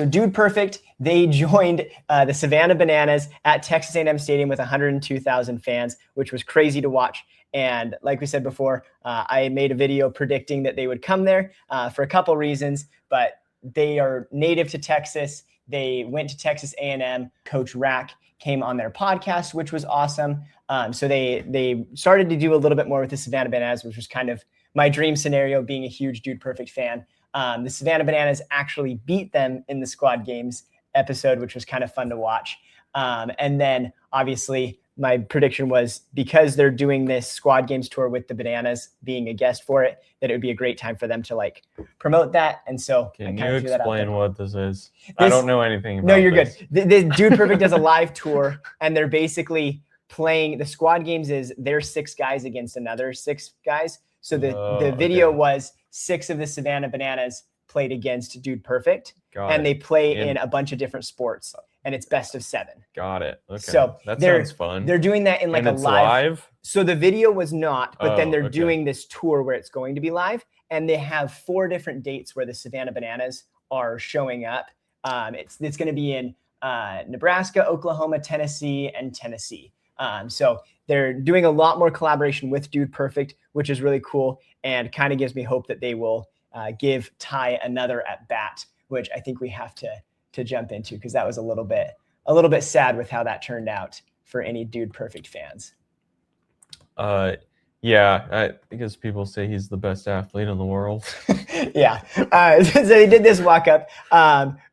So Dude Perfect, they joined the Savannah Bananas at Texas A&M Stadium with 102,000 fans, which was crazy to watch. And like we said before, I made a video predicting that they would come there for a couple reasons, but they are native to Texas. They went to Texas A&M. Coach Rack came on their podcast, which was awesome. So they started to do a little bit more with the Savannah Bananas, which was kind of my dream scenario, being a huge Dude Perfect fan. The Savannah Bananas actually beat them in the Squad Games episode, which was kind of fun to watch. And then obviously my prediction was, because they're doing this Squad Games tour with the Bananas being a guest for it, that it would be a great time for them to like promote that. And so can you explain what this is? I don't know anything about No, you're this. good. The Dude Perfect does a live tour, and they're basically playing the Squad Games is their 6 guys against another 6 guys. So the video was 6 of the Savannah Bananas played against Dude Perfect, and they play in a bunch of different sports, and it's best of 7. Got it. Okay. So that sounds fun. They're doing that in like a live. So the video was not, but then they're doing this tour where it's going to be live, and they have 4 different dates where the Savannah Bananas are showing up. It's going to be in Nebraska, Oklahoma, Tennessee, and Tennessee. So they're doing a lot more collaboration with Dude Perfect, which is really cool, and kind of gives me hope that they will give Ty another at bat, which I think we have to jump into, because that was a little bit sad with how that turned out for any Dude Perfect fans. Yeah, because people say he's the best athlete in the world. Yeah. So they did this walk up.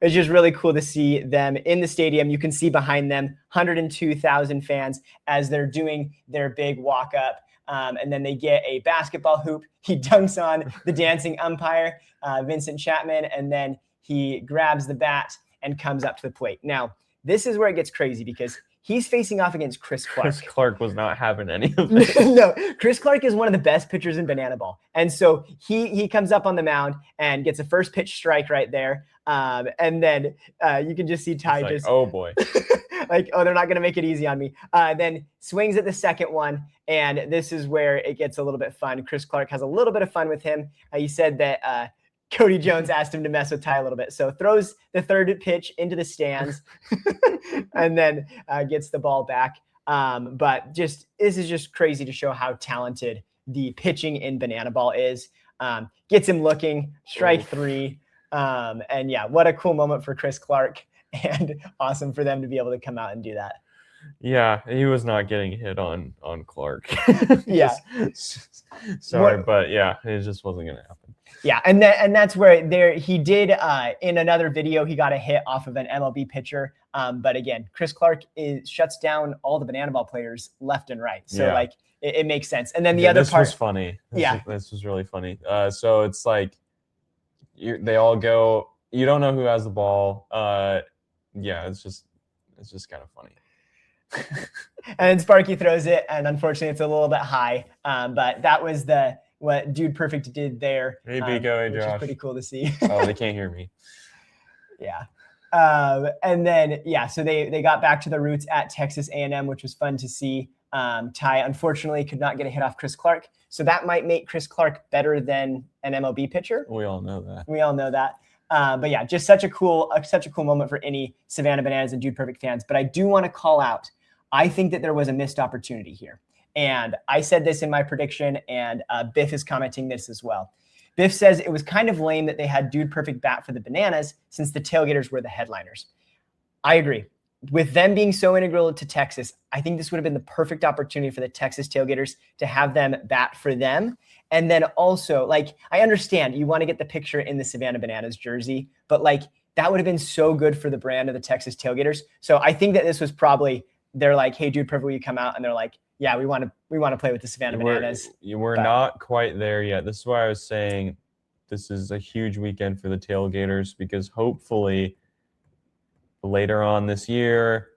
It's just really cool to see them in the stadium. You can see behind them 102,000 fans as they're doing their big walk up. And then they get a basketball hoop. He dunks on the dancing umpire, Vincent Chapman, and then he grabs the bat and comes up to the plate. Now, this is where it gets crazy, because he's facing off against Chris Clark. Chris Clark was not having any of this. No, Chris Clark is one of the best pitchers in banana ball. And so he comes up on the mound and gets a first pitch strike right there. And then you can just see Ty like, just, oh boy. like, oh, they're not going to make it easy on me. Then swings at the second one. And this is where it gets a little bit fun. Chris Clark has a little bit of fun with him. He said that Cody Jones asked him to mess with Ty a little bit. So throws the third pitch into the stands and then gets the ball back. But this is just crazy to show how talented the pitching in banana ball is. Gets him looking, strike 3. And yeah, what a cool moment for Chris Clark, and awesome for them to be able to come out and do that. Yeah, he was not getting hit on Clark. Yeah. Sorry, but yeah, it just wasn't going to happen. Yeah, and that's where he did in another video, he got a hit off of an MLB pitcher. But again, Chris Clark shuts down all the banana ball players left and right. So like it makes sense. And then the other part. This was funny. This was really funny. So it's like they all go. You don't know who has the ball. Yeah, it's just kind of funny. And Sparky throws it, and unfortunately, it's a little bit high. But that was what Dude Perfect did there. Hey, Josh. Which is pretty cool to see. Oh, they can't hear me. Yeah. And then, so they got back to the roots at Texas A&M, which was fun to see. Ty, unfortunately, could not get a hit off Chris Clark. So that might make Chris Clark better than an MLB pitcher. We all know that. But yeah, just such a cool moment for any Savannah Bananas and Dude Perfect fans. But I do want to call out, I think that there was a missed opportunity here. And I said this in my prediction, and Biff is commenting this as well. Biff says it was kind of lame that they had Dude Perfect bat for the Bananas since the Tailgaters were the headliners. I agree. With them being so integral to Texas, I think this would have been the perfect opportunity for the Texas Tailgaters to have them bat for them. And then also, like, I understand you want to get the picture in the Savannah Bananas jersey, but like that would have been so good for the brand of the Texas Tailgaters. So I think that this was probably, they're like, hey, Dude Perfect, will you come out? And they're like, yeah, we want to play with the Savannah Bananas. We're not quite there yet. This is why I was saying this is a huge weekend for the Tailgaters, because hopefully later on this year,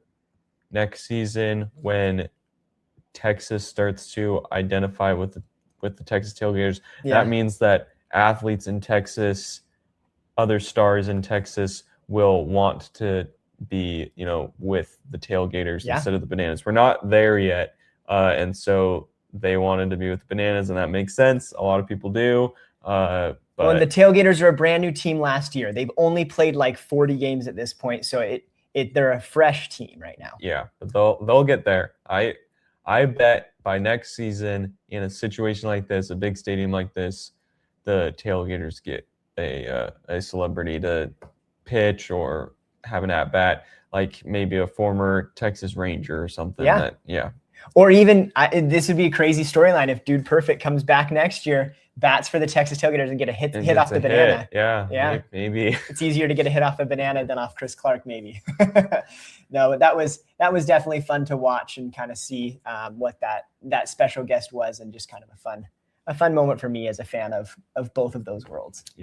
next season, when Texas starts to identify with the Texas Tailgaters, that means that athletes in Texas, other stars in Texas will want to be, with the Tailgaters instead of the Bananas. We're not there yet. And so they wanted to be with the Bananas, and that makes sense. A lot of people do. But Well, and But the Tailgaters are a brand new team last year. They've only played like 40 games at this point, so they're a fresh team right now. yeah, but they'll get there. I bet by next season in a situation like this, a big stadium like this, the Tailgaters get a celebrity to pitch or have an at bat, like maybe a former Texas Ranger or something. Yeah. Or even this would be a crazy storyline if Dude Perfect comes back next year, bats for the Texas Tailgaters and get a hit off the banana. Yeah. Maybe. It's easier to get a hit off a banana than off Chris Clark, maybe. No, but that was definitely fun to watch and kind of see what that special guest was, and just kind of a fun moment for me as a fan of both of those worlds. Yeah.